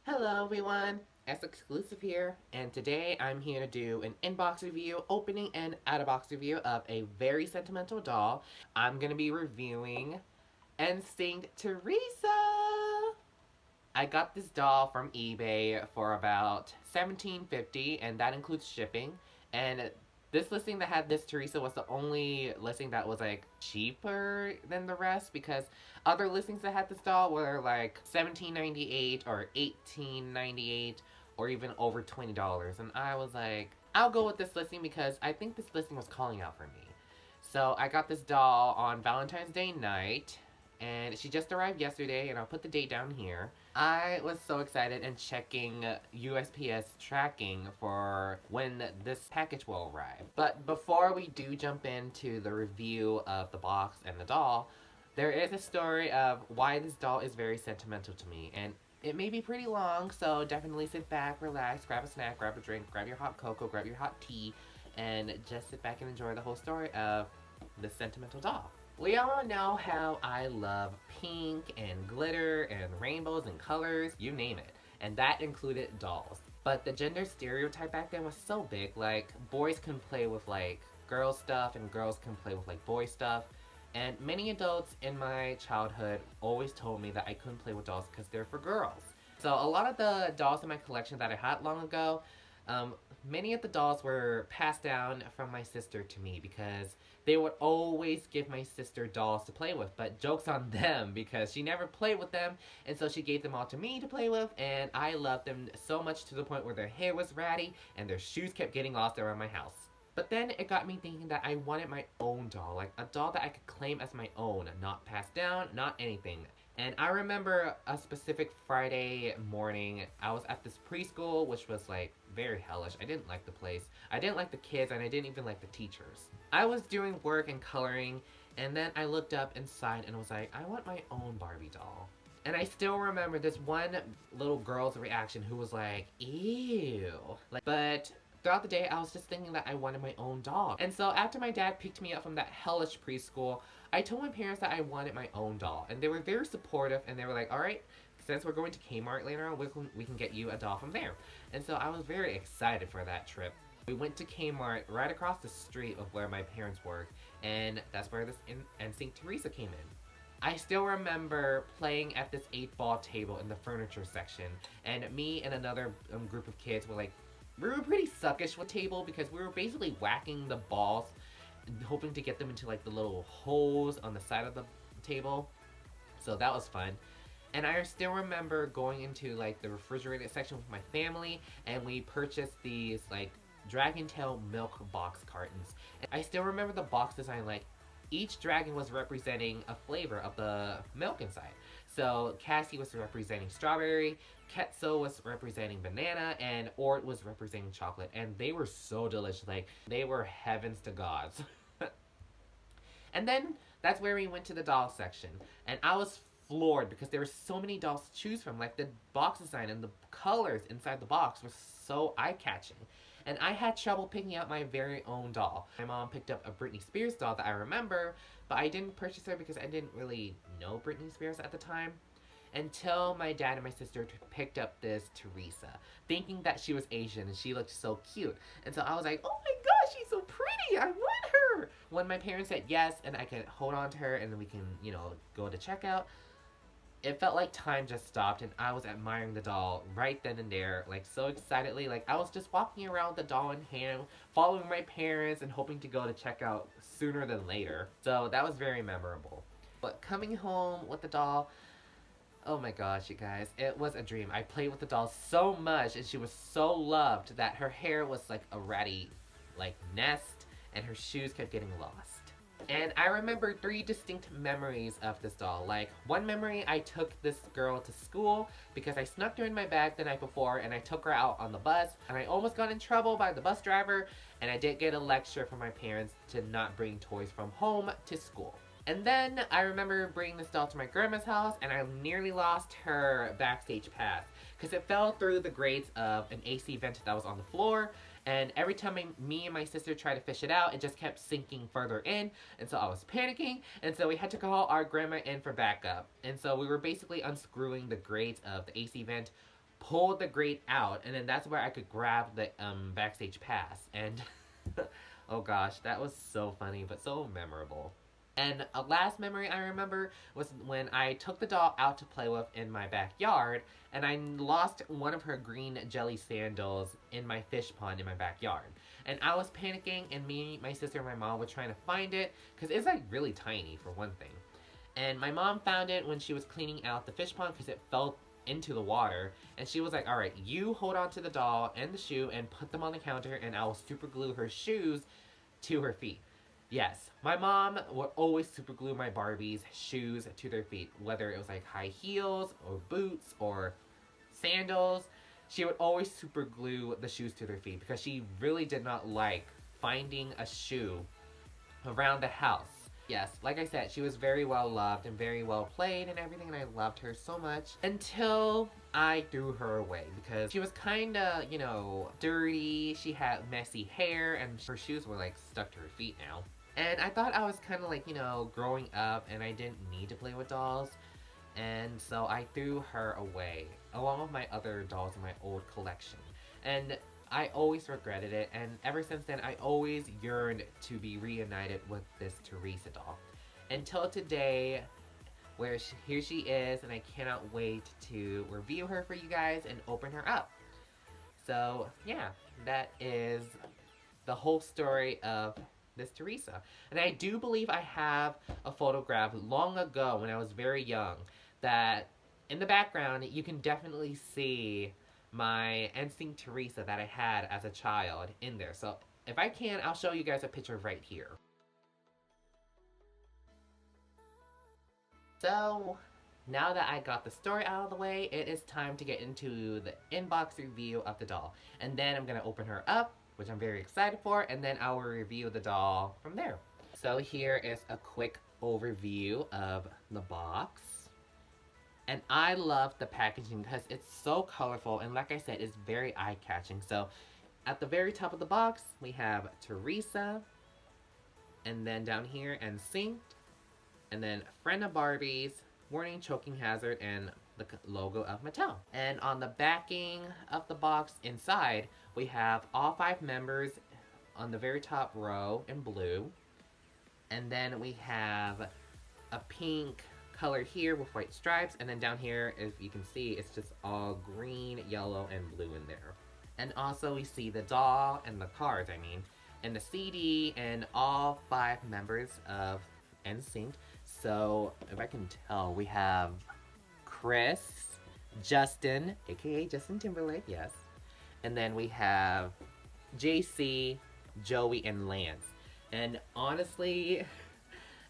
Hello everyone, S Exclusive here, and today I'm here to do an in-box review, opening and out-of-box review of a very sentimental doll. I'm gonna be reviewing NSYNC Teresa. I got this doll from eBay for about $17.50, and that includes shipping. And this listing that had this Teresa was the only listing that was like cheaper than the rest because other listings that had this doll were like $17.98 or $18.98 or even over $20. And I was like, I'll go with this listing because I think this listing was calling out for me. So I got this doll on Valentine's Day night, and she just arrived yesterday, and I'll put the date down here. I was so excited and checking USPS tracking for when this package will arrive. But before we do jump into the review of the box and the doll, there is a story of why this doll is very sentimental to me, and it may be pretty long, so definitely sit back, relax, grab a snack, grab a drink, grab your hot cocoa, grab your hot tea, and just sit back and enjoy the whole story of this sentimental doll. We all know how I love pink and glitter and rainbows and colors, you name it. And that included dolls. But the gender stereotype back then was so big, like boys can play with like girl stuff and girls can play with like boy stuff. And many adults in my childhood always told me that I couldn't play with dolls because they're for girls. So a lot of the dolls in my collection that I had long ago, um, many of the dolls were passed down from my sister to me because they would always give my sister dolls to play with, but joke's on them because she never played with them, and so she gave them all to me to play with, and I loved them so much to the point where their hair was ratty and their shoes kept getting lost around my house. But then it got me thinking that I wanted my own doll, like a doll that I could claim as my own, not passed down, not anything. And I remember a specific Friday morning, I was at this preschool, which was like very hellish. I didn't like the place. I didn't like the kids, and I didn't even like the teachers. I was doing work and coloring, and then I looked up inside and was like, I want my own Barbie doll. And I still remember this one little girl's reaction who was like, ew. But throughout the day, I was just thinking that I wanted my own doll. And so after my dad picked me up from that hellish preschool, I told my parents that I wanted my own doll. And they were very supportive, and they were like, all right, since we're going to Kmart later on, we can get you a doll from there. And so I was very excited for that trip. We went to Kmart right across the street of where my parents work, and that's where this NSYNC Teresa came in. I still remember playing at this 8-ball table in the furniture section, and me and another group of kids were like, we were pretty suckish with table because we were basically whacking the balls, hoping to get them into like the little holes on the side of the table. So that was fun. And I still remember going into like the refrigerated section with my family, and we purchased these like dragon tail milk box cartons. And I still remember the box design, like each dragon was representing a flavor of the milk inside. So Cassie was representing strawberry, Ketso was representing banana, and Ort was representing chocolate. And they were so delicious. Like, they were heavens to gods. And then that's where we went to the doll section. And I was floored because there were so many dolls to choose from. Like, the box design and the colors inside the box were so eye-catching. And I had trouble picking out my very own doll. My mom picked up a Britney Spears doll that I remember, but I didn't purchase her because I didn't really know Britney Spears at the time. Until my dad and my sister picked up this Teresa, thinking that she was Asian and she looked so cute. And so I was like, oh my gosh, she's so pretty, I want her! When my parents said yes and I could hold on to her and then we can, go to checkout, it felt like time just stopped and I was admiring the doll right then and there, like so excitedly. Like I was just walking around with the doll in hand, following my parents and hoping to go to checkout sooner than later. So that was very memorable. But coming home with the doll, oh my gosh, you guys, it was a dream. I played with the doll so much and she was so loved that her hair was like a ratty like nest and her shoes kept getting lost. And I remember 3 distinct memories of this doll. Like, one memory, I took this girl to school because I snuck her in my bag the night before and I took her out on the bus and I almost got in trouble by the bus driver, and I did get a lecture from my parents to not bring toys from home to school. And then I remember bringing this doll to my grandma's house and I nearly lost her backstage pass because it fell through the grates of an AC vent that was on the floor. And every time me and my sister tried to fish it out, it just kept sinking further in. And so I was panicking. And so we had to call our grandma in for backup. And so we were basically unscrewing the grates of the AC vent, pulled the grate out, and then that's where I could grab the backstage pass. And oh gosh, that was so funny, but so memorable. And a last memory I remember was when I took the doll out to play with in my backyard, and I lost one of her green jelly sandals in my fish pond in my backyard. And I was panicking, and me, my sister, and my mom were trying to find it, because it's like really tiny for one thing. And my mom found it when she was cleaning out the fish pond because it fell into the water. And she was like, all right, you hold on to the doll and the shoe and put them on the counter, and I will super glue her shoes to her feet. Yes, my mom would always super glue my Barbies' shoes to their feet, whether it was like high heels or boots or sandals. She would always super glue the shoes to their feet because she really did not like finding a shoe around the house. Yes, like I said, she was very well loved and very well played and everything, and I loved her so much until I threw her away because she was kind of, you know, dirty. She had messy hair and her shoes were like stuck to her feet now. And I thought I was kind of like, you know, growing up and I didn't need to play with dolls. And so I threw her away along with my other dolls in my old collection. And I always regretted it, and ever since then I always yearned to be reunited with this Teresa doll. Until today, where here she is, and I cannot wait to review her for you guys and open her up. So yeah, that is the whole story of this Teresa. And I do believe I have a photograph long ago when I was very young that in the background you can definitely see my NSYNC Teresa that I had as a child in there. So if I can, I'll show you guys a picture right here. So now that I got the story out of the way, it is time to get into the inbox review of the doll. And then I'm going to open her up, which I'm very excited for, and then I will review the doll from there. So here is a quick overview of the box. And I love the packaging because it's so colorful, and like I said, it's very eye-catching. So at the very top of the box, we have Teresa, and then down here, NSYNC, and then Friend of Barbie's, Warning Choking Hazard, and the logo of Mattel. And on the backing of the box inside, we have all 5 members on the very top row in blue. And then we have a pink color here with white stripes, and then down here, if you can see, it's just all green, yellow, and blue in there. And also we see the doll and the cards, and the CD, and all 5 members of NSYNC. So if I can tell, we have Chris, Justin, aka Justin Timberlake, yes. And then we have JC, Joey, and Lance. And honestly,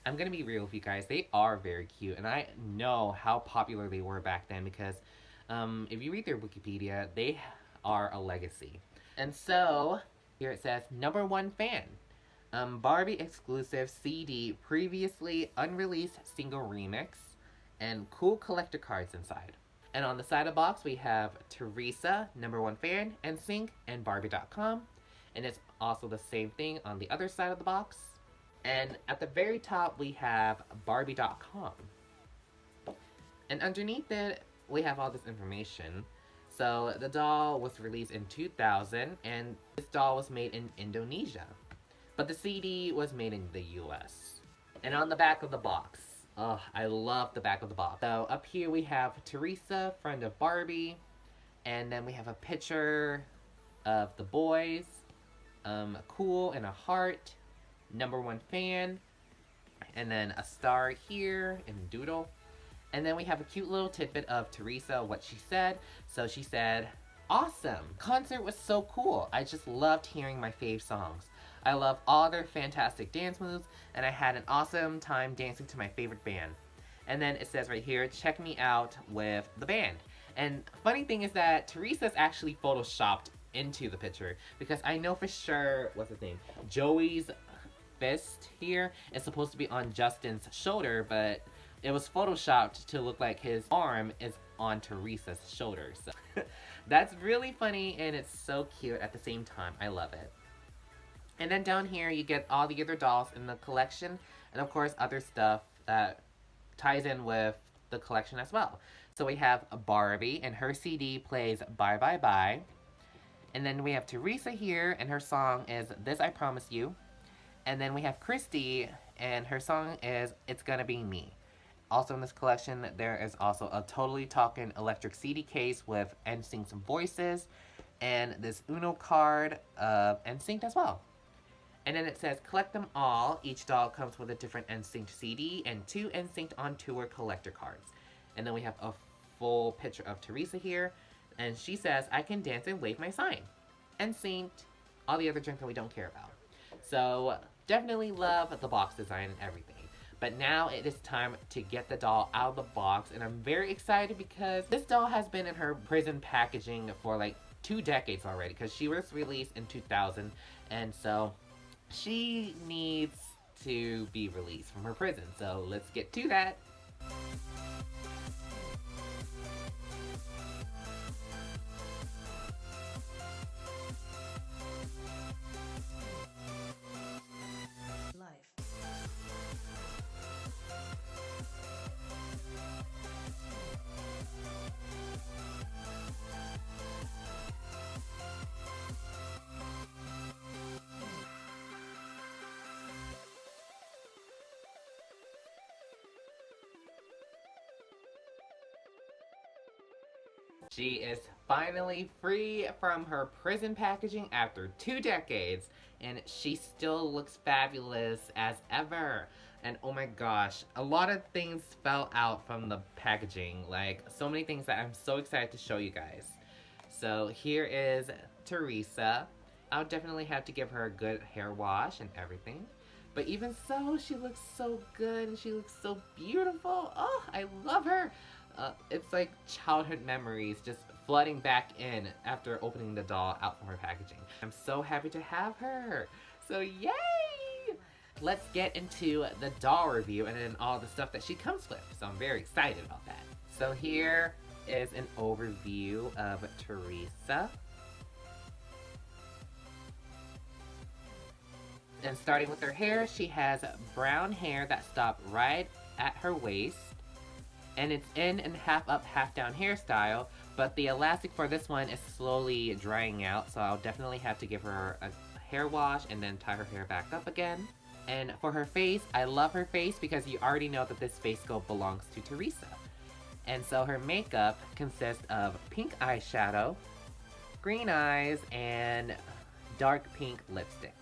I'm gonna be real with you guys, they are very cute, and I know how popular they were back then because if you read their Wikipedia, they are a legacy. And so, here it says, #1 fan. Barbie exclusive CD, previously unreleased single remix, and cool collector cards inside. And on the side of the box, we have Teresa, #1 fan, NSYNC, and Barbie.com. And it's also the same thing on the other side of the box. And at the very top, we have Barbie.com. And underneath it, we have all this information. So the doll was released in 2000, and this doll was made in Indonesia. But the CD was made in the US. And on the back of the box, oh, I love the back of the box. So up here we have Teresa, Friend of Barbie, and then we have a picture of the boys, cool, and a heart, #1 fan, and then a star here in doodle. And then we have a cute little tidbit of Teresa, what she said. So she said, awesome, concert was so cool. I just loved hearing my fave songs. I love all their fantastic dance moves, and I had an awesome time dancing to my favorite band. And then it says right here, check me out with the band. And funny thing is that Teresa's actually photoshopped into the picture, because I know for sure, what's his name, Joey's fist here is supposed to be on Justin's shoulder, but it was photoshopped to look like his arm is on Teresa's shoulder. So that's really funny, and it's so cute at the same time. I love it. And then down here you get all the other dolls in the collection, and of course other stuff that ties in with the collection as well. So we have Barbie, and her CD plays Bye Bye Bye. And then we have Teresa here, and her song is This I Promise You. And then we have Christy, and her song is It's Gonna Be Me. Also in this collection, there is also a Totally Talkin' electric CD case with NSYNC's voices, and this Uno card of NSYNC as well. And then it says collect them all. Each doll comes with a different NSYNC CD and 2 NSYNC on tour collector cards. And then we have a full picture of Teresa here, and she says, I can dance and wave my sign. NSYNC, all the other junk that we don't care about. So definitely love the box design and everything. But now it is time to get the doll out of the box, and I'm very excited because this doll has been in her prison packaging for like 2 decades already, because she was released in 2000, and so she needs to be released from her prison. So let's get to that. She is finally free from her prison packaging after 2 decades, and she still looks fabulous as ever. And oh my gosh, a lot of things fell out from the packaging, like so many things that I'm so excited to show you guys. So here is Teresa. I'll definitely have to give her a good hair wash and everything. But even so, she looks so good and she looks so beautiful. Oh, I love her. It's like childhood memories just flooding back in after opening the doll out from her packaging. I'm so happy to have her. So yay! Let's get into the doll review and then all the stuff that she comes with. So I'm very excited about that. So here is an overview of Teresa. And starting with her hair, she has brown hair that stopped right at her waist. And it's in and half up, half down hairstyle, but the elastic for this one is slowly drying out, so I'll definitely have to give her a hair wash and then tie her hair back up again. And for her face, I love her face because you already know that this face sculpt belongs to Teresa. And so her makeup consists of pink eyeshadow, green eyes, and dark pink lipstick.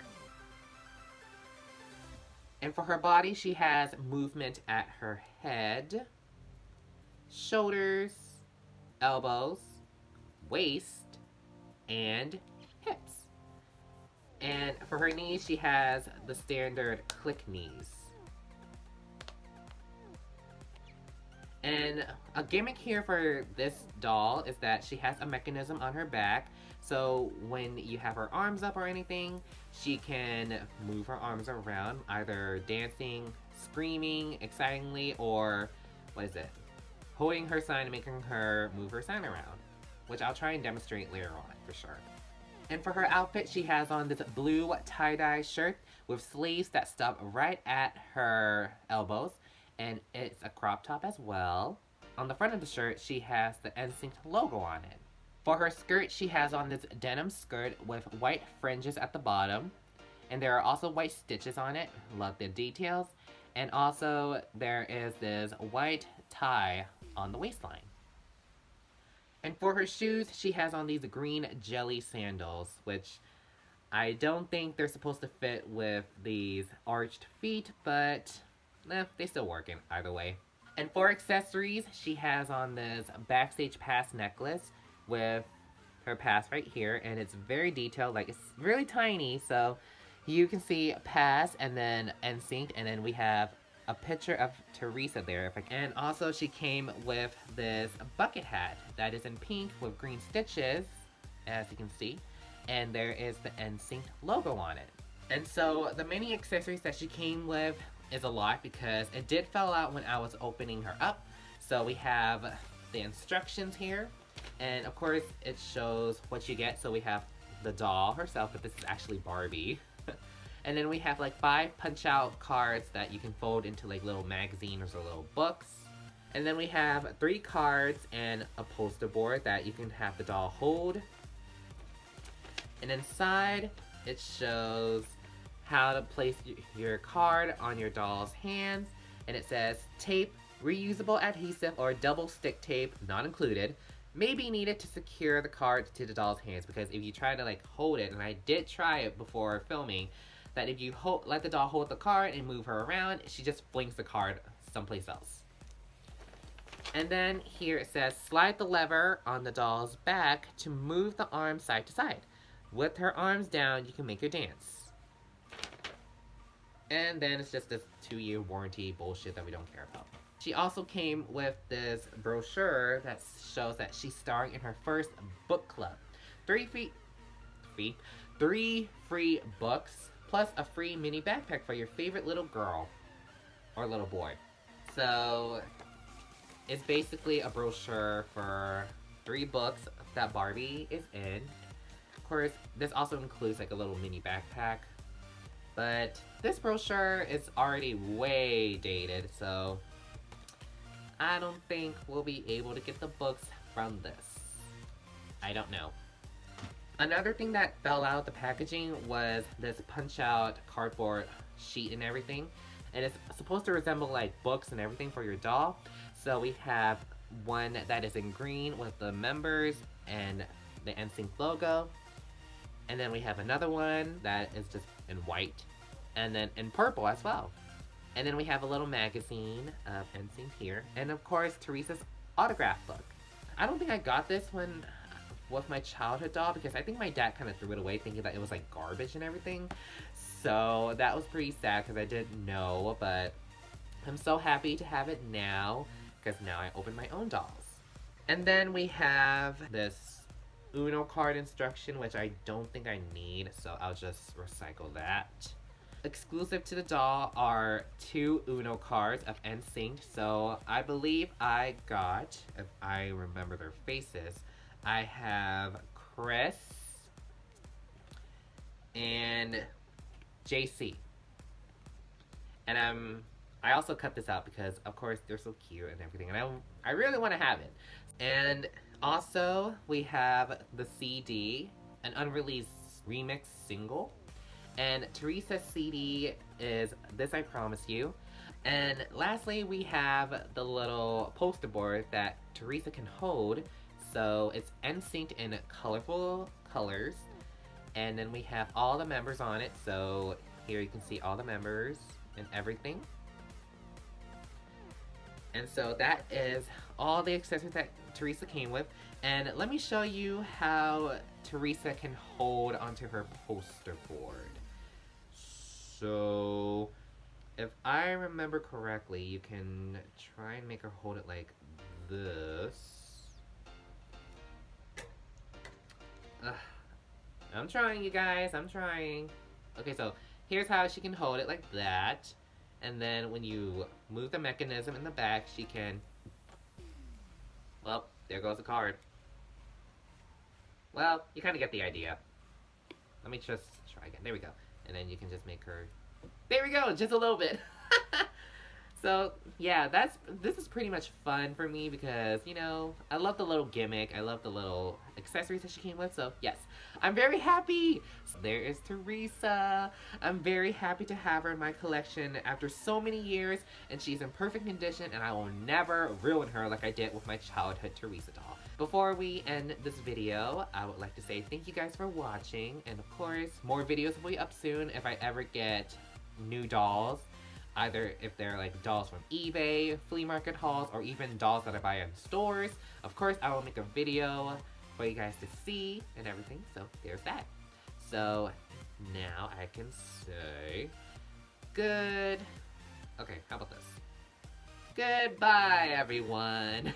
And for her body, she has movement at her head, shoulders, elbows, waist, and hips. And for her knees, she has the standard click knees. And a gimmick here for this doll is that she has a mechanism on her back, so when you have her arms up or anything, she can move her arms around, either dancing, screaming excitingly, or holding her sign and making her move her sign around, which I'll try and demonstrate later on for sure. And for her outfit, she has on this blue tie-dye shirt with sleeves that stop right at her elbows, and it's a crop top as well. On the front of the shirt, she has the NSYNC logo on it. For her skirt, she has on this denim skirt with white fringes at the bottom, and there are also white stitches on it. Love the details. And also, there is this white tie on the waistline. And for her shoes, she has on these green jelly sandals, which I don't think they're supposed to fit with these arched feet, but they still work in either way. And for accessories, she has on this backstage pass necklace with her pass right here, and it's very detailed, like it's really tiny, so you can see pass and then NSYNC, and then we have a picture of Teresa there. And also she came with this bucket hat that is in pink with green stitches, as you can see, and there is the NSYNC logo on it. And so the many accessories that she came with is a lot because it did fall out when I was opening her up. So we have the instructions here, and of course it shows what you get. So we have the doll herself, but this is actually Barbie. And then we have like 5 punch out cards that you can fold into like little magazines or little books. And then we have 3 cards and a poster board that you can have the doll hold. And inside, it shows how to place your card on your doll's hands. And it says, tape, reusable adhesive, or double stick tape, not included, may be needed to secure the card to the doll's hands. Because if you try to like hold it, and I did try it before filming, that if you let the doll hold the card and move her around, she just flings the card someplace else. And then here it says, slide the lever on the doll's back to move the arms side to side. With her arms down, you can make her dance. And then it's just this 2-year warranty bullshit that we don't care about. She also came with this brochure that shows that she's starring in her first book club. 3 free books, plus a free mini backpack for your favorite little girl or little boy. So it's basically a brochure for 3 books that Barbie is in. Of course, this also includes like a little mini backpack. But this brochure is already way dated, so I don't think we'll be able to get the books from this. I don't know. Another thing that fell out of the packaging was this punch-out cardboard sheet and everything. And it's supposed to resemble like books and everything for your doll. So we have one that is in green with the members and the NSYNC logo. And then we have another one that is just in white. And then in purple as well. And then we have a little magazine of NSYNC here. And of course, Teresa's autograph book. I don't think I got this one with my childhood doll because I think my dad kind of threw it away thinking that it was like garbage and everything. So that was pretty sad because I didn't know, but I'm so happy to have it now because now I open my own dolls. And then we have this Uno card instruction, which I don't think I need, so I'll just recycle that. Exclusive to the doll are 2 Uno cards of NSYNC, so I believe I got, if I remember their faces, I have Chris and JC. And I also cut this out because, of course, they're so cute and everything, and I really want to have it. And also, we have the CD, an unreleased remix single. And Teresa's CD is This I Promise You. And lastly, we have the little poster board that Teresa can hold. So it's NSYNC in colorful colors. And then we have all the members on it. So here you can see all the members and everything. And so that is all the accessories that Teresa came with. And let me show you how Teresa can hold onto her poster board. So, if I remember correctly, you can try and make her hold it like this. I'm trying, you guys, I'm trying. Okay, so here's how she can hold it like that. And then when you move the mechanism in the back, she can... Well, there goes the card. Well, you kind of get the idea. Let me just try again. There we go. And then you can just make her... There we go! Just a little bit! So, yeah, this is pretty much fun for me because, you know, I love the little gimmick. I love the little accessories that she came with. So, yes, I'm very happy! So, there is Teresa. I'm very happy to have her in my collection after so many years. And she's in perfect condition. And I will never ruin her like I did with my childhood Teresa doll. Before we end this video, I would like to say thank you guys for watching. And, of course, more videos will be up soon if I ever get new dolls. Either if they're like dolls from eBay, flea market hauls, or even dolls that I buy in stores. Of course, I will make a video for you guys to see and everything. So there's that. So now I can say good. Okay, how about this? Goodbye, everyone.